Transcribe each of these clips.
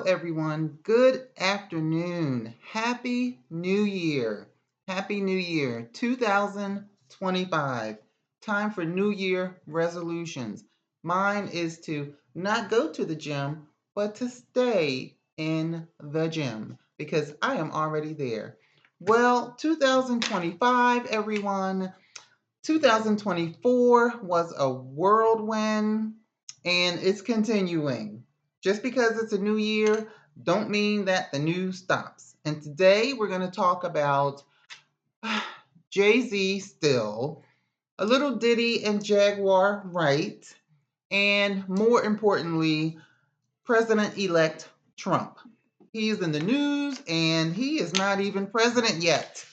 Hello, everyone. Good afternoon. Happy New Year. Happy New Year 2025. Time for New Year resolutions. Mine is to not go to the gym, but to stay in the gym because I am already there. Well, 2025, everyone. 2024 was a whirlwind and it's continuing. Just because it's a new year, don't mean that the news stops. And today we're going to talk about Jay-Z still, a little Diddy and Jaguar right, and more importantly, President-elect Trump. He is in the news and he is not even president yet.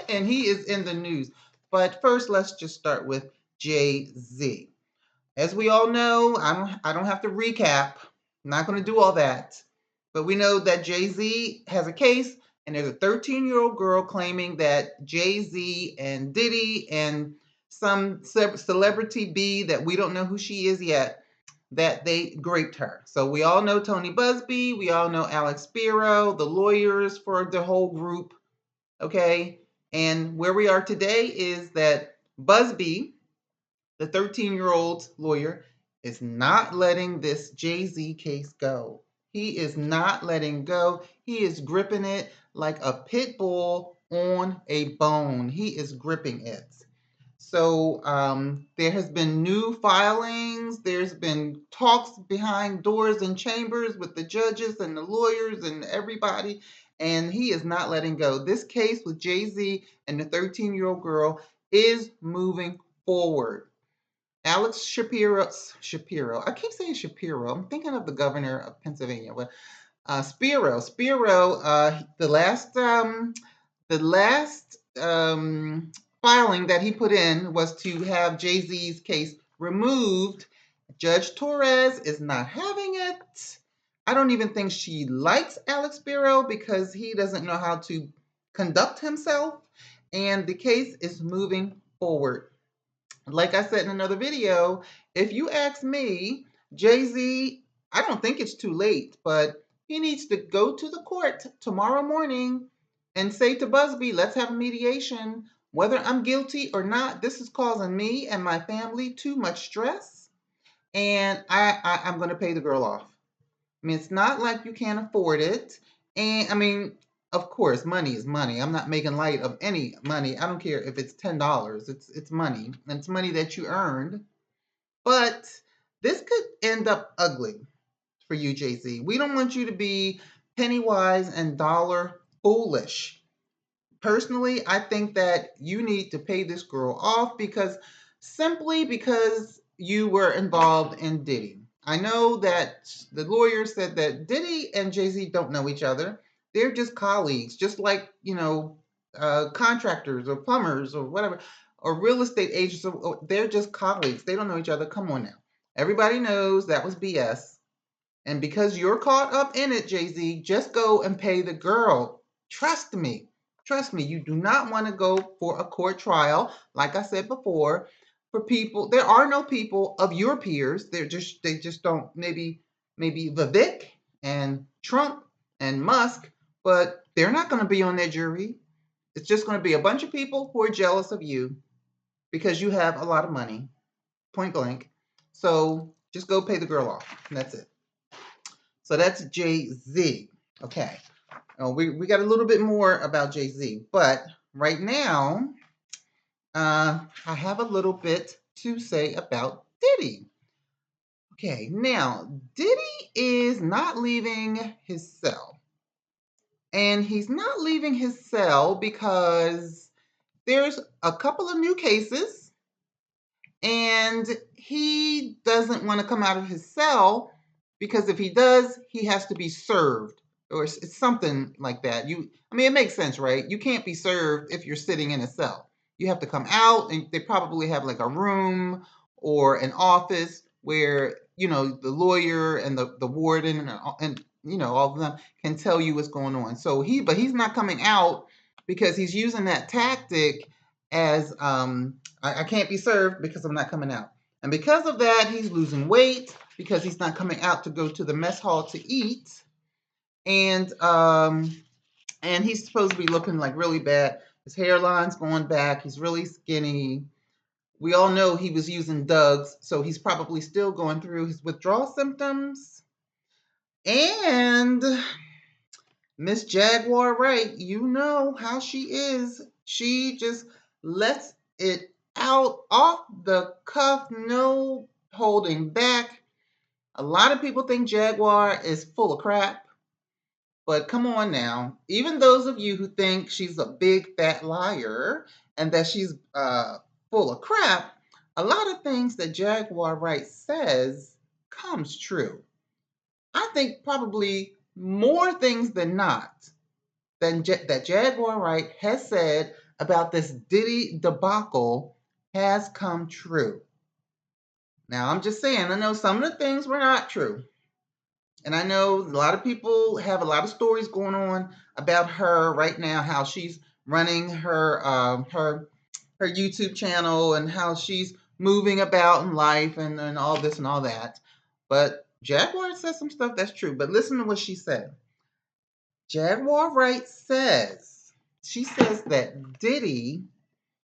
And he is in the news. But first, let's just start with Jay-Z. As we all know, I don't have to recap. I'm not going to do all that. But we know that Jay-Z has a case, and there's a 13-year-old girl claiming that Jay-Z and Diddy and some celebrity B that we don't know who she is yet, that they raped her. So we all know Tony Busby, we all know Alex Spiro, the lawyers for the whole group, okay? And where we are today is that Busby, the 13-year-old lawyer, is not letting this Jay-Z case go. He is not letting go. He is gripping it like a pit bull on a bone. He is gripping it. So there has been new filings. There's been talks behind doors and chambers with the judges and the lawyers and everybody, and he is not letting go. This case with Jay-Z and the 13-year-old girl is moving forward. Alex Shapiro. I keep saying Shapiro. I'm thinking of the governor of Pennsylvania. But Spiro. The last filing that he put in was to have Jay-Z's case removed. Judge Torres is not having it. I don't even think she likes Alex Spiro because he doesn't know how to conduct himself. And the case is moving forward. Like I said in another video, if you ask me, Jay-Z, I don't think it's too late, but he needs to go to the court tomorrow morning and say to Busby, let's have a mediation. Whether I'm guilty or not, this is causing me and my family too much stress, and I'm going to pay the girl off. I mean, it's not like you can't afford it. And I mean, of course, money is money. I'm not making light of any money. I don't care if it's $10. It's money. And it's money that you earned. But this could end up ugly for you, Jay-Z. We don't want you to be penny wise and dollar foolish. Personally, I think that you need to pay this girl off simply because you were involved in Diddy. I know that the lawyer said that Diddy and Jay-Z don't know each other. They're just colleagues, just like, contractors or plumbers or whatever, or real estate agents. They're just colleagues. They don't know each other. Come on now. Everybody knows that was BS. And because you're caught up in it, Jay-Z, just go and pay the girl. Trust me. Trust me, you do not want to go for a court trial, like I said before, for people. There are no people of your peers. They just don't. Maybe Vivek and Trump and Musk, but they're not going to be on their jury. It's just going to be a bunch of people who are jealous of you because you have a lot of money, point blank. So just go pay the girl off. And that's it. So that's Jay-Z. Okay. We got a little bit more about Jay-Z, but right now, I have a little bit to say about Diddy. Okay, now, Diddy is not leaving his cell. And he's not leaving his cell because there's a couple of new cases, and he doesn't want to come out of his cell because if he does, he has to be served or it's something like that. I mean, it makes sense, right? You can't be served if you're sitting in a cell. You have to come out, and they probably have like a room or an office where, the lawyer and the warden and all of them can tell you what's going on. But he's not coming out because he's using that tactic as, I can't be served because I'm not coming out. And because of that, he's losing weight because he's not coming out to go to the mess hall to eat. and and he's supposed to be looking like really bad. His hairline's going back. He's really skinny. We all know he was using Doug's, so he's probably still going through his withdrawal symptoms. And Miss Jaguar Wright, you know how she is. She just lets it out off the cuff, no holding back. A lot of people think Jaguar is full of crap, but come on now. Even those of you who think she's a big fat liar and that she's full of crap, a lot of things that Jaguar Wright says comes true. I think probably more things than not that Jaguar Wright has said about this Diddy debacle has come true. Now, I'm just saying, I know some of the things were not true. And I know a lot of people have a lot of stories going on about her right now, how she's running her YouTube channel and how she's moving about in life and all this and all that. But Jaguar says some stuff that's true. But listen to what she said. Jaguar Wright says, she says that Diddy,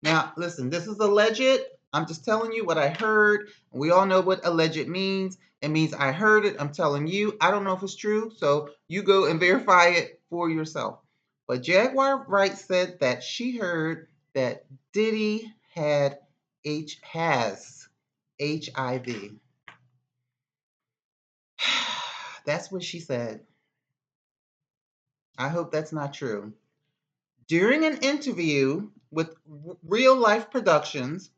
now listen, this is alleged. I'm just telling you what I heard. We all know what alleged means. It means I heard it. I'm telling you. I don't know if it's true. So you go and verify it for yourself. But Jaguar Wright said that she heard that Diddy has HIV. That's what she said. I hope that's not true. During an interview with Real Life Productions,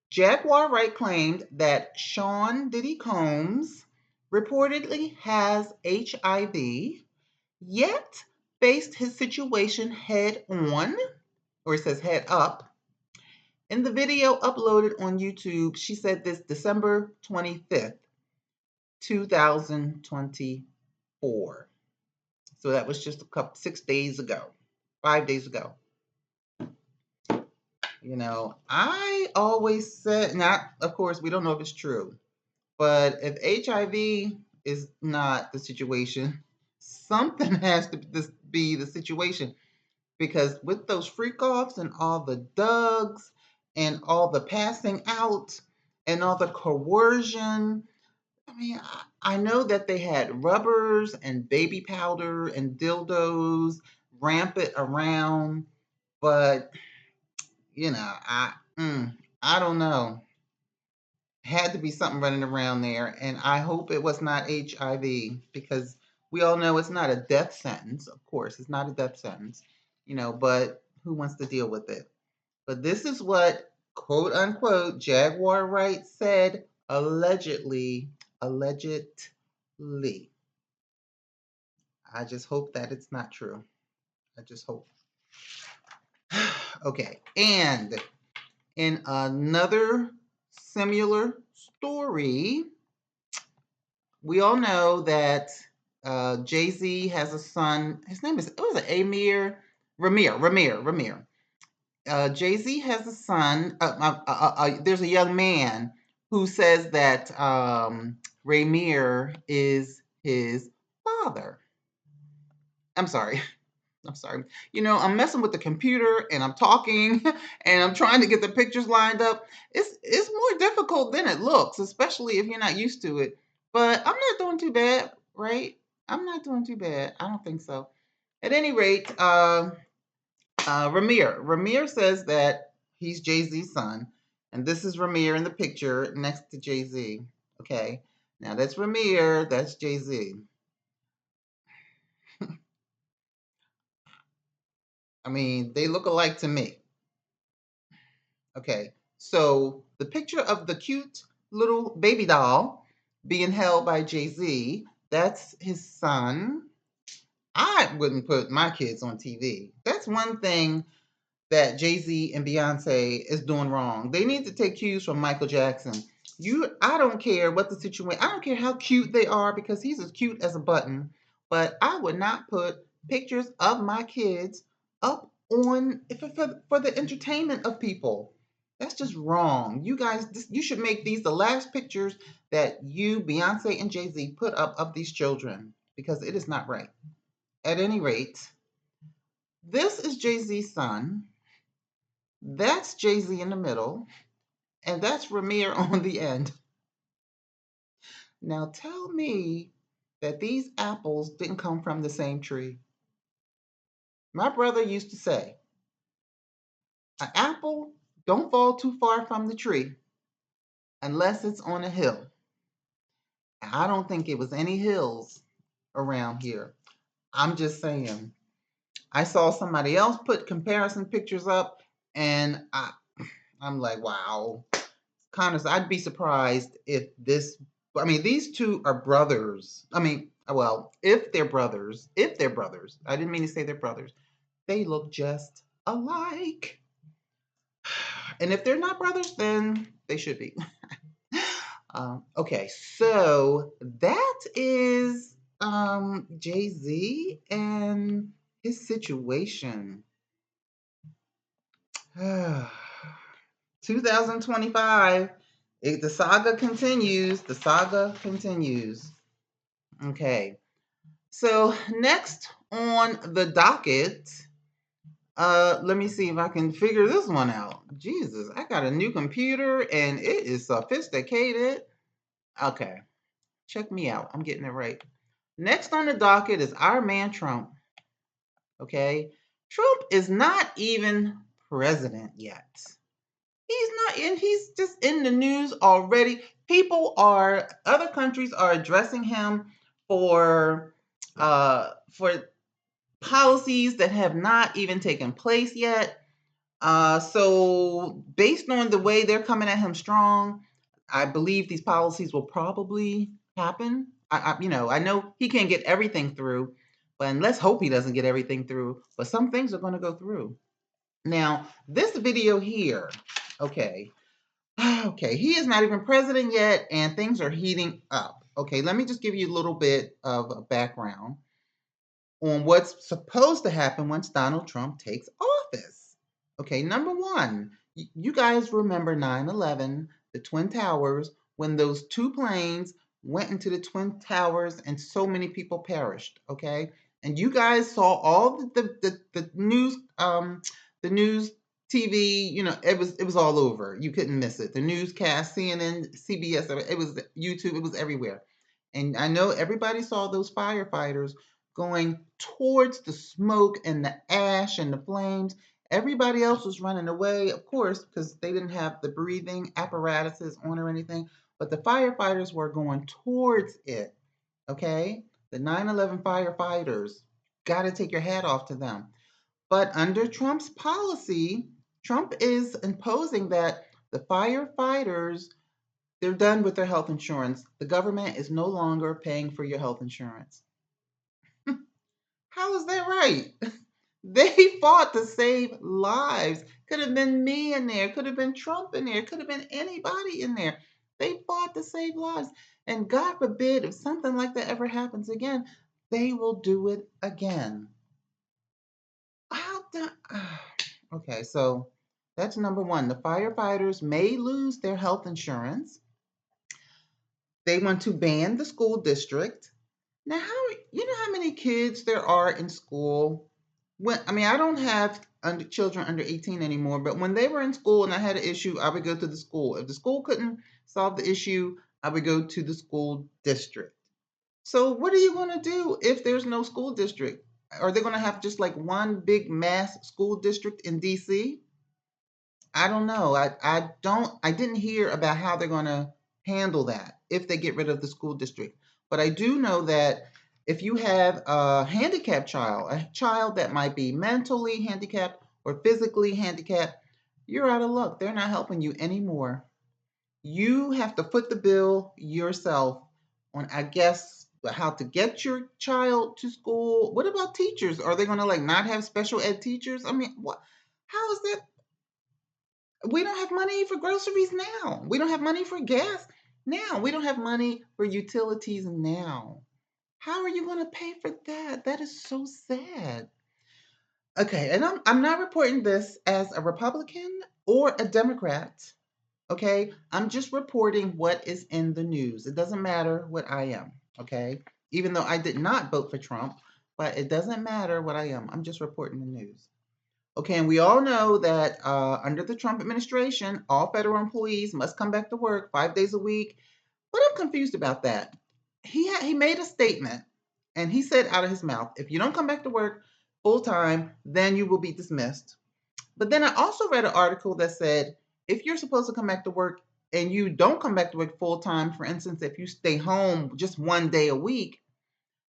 Jaguar Wright claimed that Sean Diddy Combs reportedly has HIV, yet faced his situation head on, or it says head up. In the video uploaded on YouTube, she said this December 25th, 2024. So that was just 6 days ago, 5 days ago. You know, I always said, not, of course, we don't know if it's true, but if HIV is not the situation, something has to be the situation. Because with those freak offs and all the Dougs and all the passing out and all the coercion, I mean, I know that they had rubbers and baby powder and dildos rampant around, but you know, I don't know. Had to be something running around there, and I hope it was not HIV because we all know it's not a death sentence. Of course, it's not a death sentence, you know. But who wants to deal with it? But this is what quote unquote Jaguar Wright said allegedly. Allegedly. I just hope that it's not true. I just hope. Okay, and in another similar story, we all know that Jay-Z has a son. His name is, what was it, Ramir. Jay-Z has a son. There's a young man who says that Ramir is his father. I'm sorry. I'm sorry. You know, I'm messing with the computer and I'm talking and I'm trying to get the pictures lined up. It's more difficult than it looks, especially if you're not used to it. But I'm not doing too bad, right? I'm not doing too bad. I don't think so. At any rate, Ramir says that he's Jay-Z's son, and this is Ramir in the picture next to Jay-Z. Okay, now that's Ramir, that's Jay-Z. I mean, they look alike to me. Okay, so the picture of the cute little baby doll being held by Jay-Z, that's his son. I wouldn't put my kids on TV. That's one thing that Jay-Z and Beyonce is doing wrong. They need to take cues from Michael Jackson. I don't care what the situation, I don't care how cute they are because he's as cute as a button, but I would not put pictures of my kids up on for the entertainment of people. That's just wrong. You guys, you should make these the last pictures that you, Beyonce and Jay-Z put up of these children because it is not right at any rate, this is Jay-Z's son. That's Jay-Z in the middle. And that's Ramir on the end. Now tell me that these apples didn't come from the same tree. My brother used to say, an apple don't fall too far from the tree unless it's on a hill. I don't think it was any hills around here. I'm just saying. I saw somebody else put comparison pictures up, and I'm like, wow. Connors, I'd be surprised if this. I mean, these two are brothers. I mean, well, if they're brothers, I didn't mean to say they're brothers. They look just alike. And if they're not brothers, then they should be. Okay, so that is Jay-Z and his situation. 2025. The saga continues. The saga continues. Okay. So next on the docket, let me see if I can figure this one out. Jesus, I got a new computer and it is sophisticated. Okay. Check me out. I'm getting it right. Next on the docket is our man Trump. Okay. Trump is not even president yet. He's not in, he's just in the news already. Other countries are addressing him for policies that have not even taken place yet. So based on the way they're coming at him strong, I believe these policies will probably happen. I know he can't get everything through, and let's hope he doesn't get everything through. But some things are going to go through. Now, this video here, okay, he is not even president yet, and things are heating up. Okay, let me just give you a little bit of a background on what's supposed to happen once Donald Trump takes office. Okay, number one, you guys remember 9/11, the Twin Towers, when those two planes went into the Twin Towers and so many people perished. Okay, and you guys saw all the news, the news TV. It was all over. You couldn't miss it. The newscast, CNN, CBS, it was YouTube. It was everywhere. And I know everybody saw those firefighters going towards the smoke and the ash and the flames. Everybody else was running away, of course, because they didn't have the breathing apparatuses on or anything. But the firefighters were going towards it. Okay? The 9/11 firefighters, got to take your hat off to them. But under Trump's policy, Trump is imposing that the firefighters, they're done with their health insurance. The government is no longer paying for your health insurance. How is that right? They fought to save lives. Could have been me in there, could have been Trump in there, could have been anybody in there. They fought to save lives. And God forbid if something like that ever happens again, they will do it again. Okay, so that's number one. The firefighters may lose their health insurance. They want to ban the school district. Now, how many kids there are in school? I don't have children under 18 anymore, but when they were in school and I had an issue, I would go to the school. If the school couldn't solve the issue, I would go to the school district. So what are you going to do if there's no school district? Are they going to have just like one big mass school district in DC? I don't know. I didn't hear about how they're going to handle that if they get rid of the school district. But I do know that if you have a handicapped child, a child that might be mentally handicapped or physically handicapped, you're out of luck. They're not helping you anymore. You have to foot the bill yourself on, I guess, how to get your child to school. What about teachers? Are they going to like not have special ed teachers? I mean, what? How is that? We don't have money for groceries now. We don't have money for gas now. We don't have money for utilities now. How are you going to pay for that? That is so sad. Okay, and I'm not reporting this as a Republican or a Democrat. Okay, I'm just reporting what is in the news. It doesn't matter what I am. Okay, even though I did not vote for Trump, but it doesn't matter what I am. I'm just reporting the news. Okay, and we all know that under the Trump administration, all federal employees must come back to work 5 days a week. But I'm confused about that. He made a statement, and he said out of his mouth, if you don't come back to work full time, then you will be dismissed. But then I also read an article that said if you're supposed to come back to work and you don't come back to work full time, for instance, if you stay home just 1 day a week,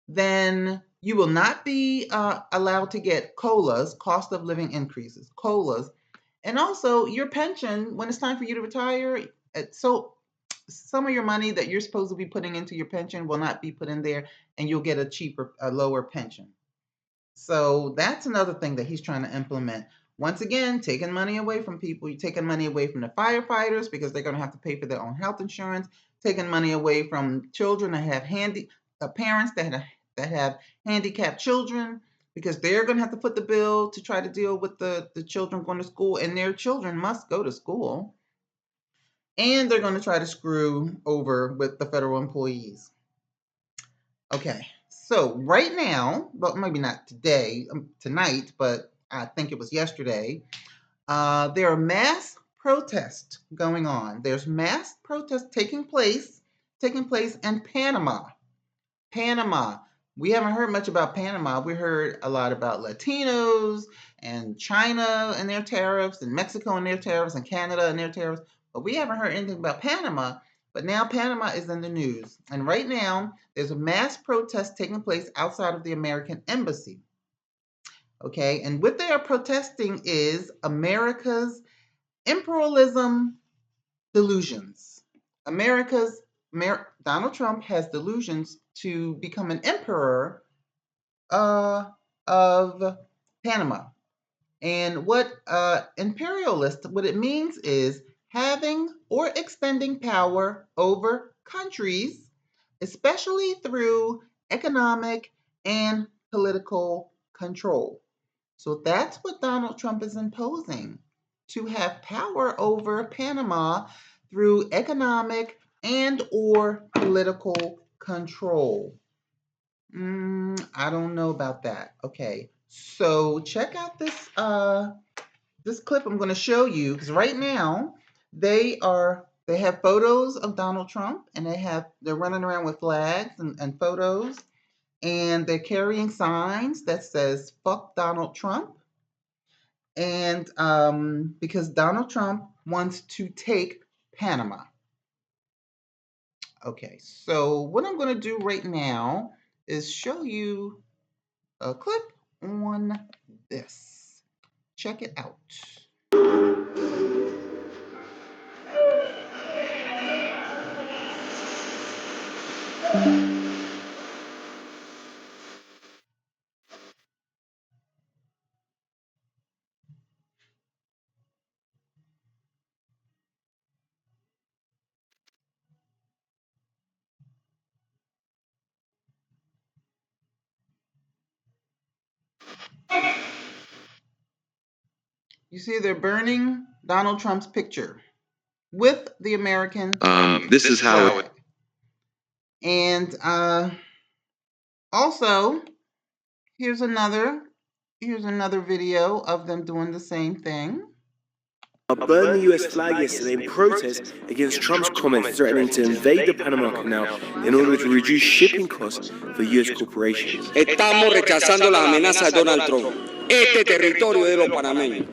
then you will not be allowed to get COLAs, cost of living increases, COLAs. And also your pension, when it's time for you to retire, so some of your money that you're supposed to be putting into your pension will not be put in there, and you'll get a lower pension. So that's another thing that he's trying to implement. Once again, taking money away from people. You're taking money away from the firefighters because they're going to have to pay for their own health insurance. Taking money away from children that have parents that have handicapped children because they're going to have to foot the bill to try to deal with the children going to school, and their children must go to school. And they're going to try to screw over with the federal employees. Okay, so right now, well, maybe not tonight, but I think it was yesterday, there are mass protests going on. There's mass protests taking place in Panama. Panama. We haven't heard much about Panama. We heard a lot about Latinos and China and their tariffs and Mexico and their tariffs and Canada and their tariffs, but we haven't heard anything about Panama. But now Panama is in the news. And right now, there's a mass protest taking place outside of the American embassy. Okay, and what they are protesting is America's imperialism delusions. Donald Trump has delusions to become an emperor of Panama. And what what it means is having or extending power over countries, especially through economic and political control. So that's what Donald Trump is imposing, to have power over Panama through economic and or political control. I don't know about that. Okay, so check out this clip I'm going to show you, because right now they have photos of Donald Trump, and they're running around with flags and photos, and they're carrying signs that says "Fuck Donald Trump," and because Donald Trump wants to take Panama. Okay, so what I'm going to do right now is show you a clip on this. Check it out. You see, they're burning Donald Trump's picture with the American This is how it. And also, here's another video of them doing the same thing. Burned the US flag yesterday in protest against Trump's comments threatening to invade the Panama Canal in order to reduce shipping costs for US corporations. Estamos rechazando las amenazas de Donald Trump. Este territorio de los panameños.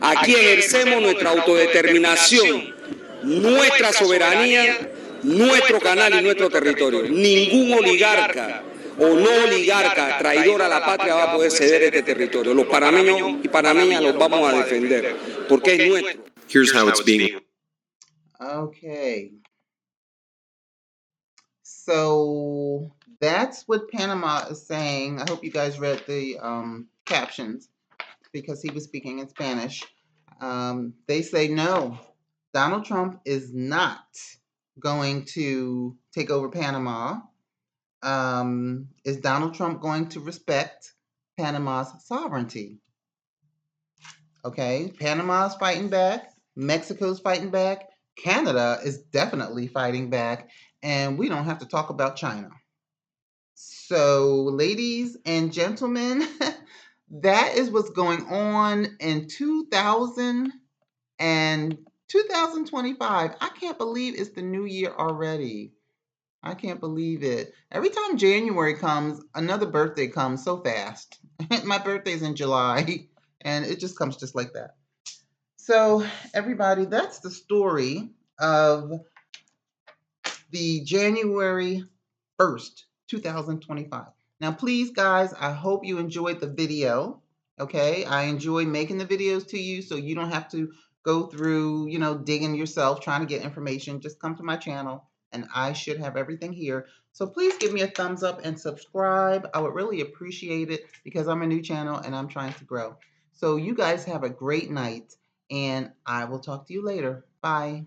Aquí ejercemos nuestra autodeterminación, nuestra soberanía, nuestro canal y nuestro territorio. Ningún oligarca o no oligarca traidor a la patria va a poder ceder este territorio. Los panameños y panameñas los vamos a defender porque es nuestro. Here's how it's being. Okay. So that's what Panama is saying. I hope you guys read the captions, because he was speaking in Spanish. They say no, Donald Trump is not going to take over Panama. Is Donald Trump going to respect Panama's sovereignty? Okay, Panama's fighting back, Mexico's fighting back, Canada is definitely fighting back, and we don't have to talk about China. So, ladies and gentlemen, that is what's going on in 2000 and 2025. I can't believe it's the new year already. I can't believe it. Every time January comes, another birthday comes so fast. My birthday's in July, and it just comes just like that. So, everybody, that's the story of the January 1st, 2025. Now, please, guys, I hope you enjoyed the video. Okay, I enjoy making the videos to you so you don't have to go through, digging yourself, trying to get information. Just come to my channel and I should have everything here. So please give me a thumbs up and subscribe. I would really appreciate it because I'm a new channel and I'm trying to grow. So you guys have a great night and I will talk to you later. Bye.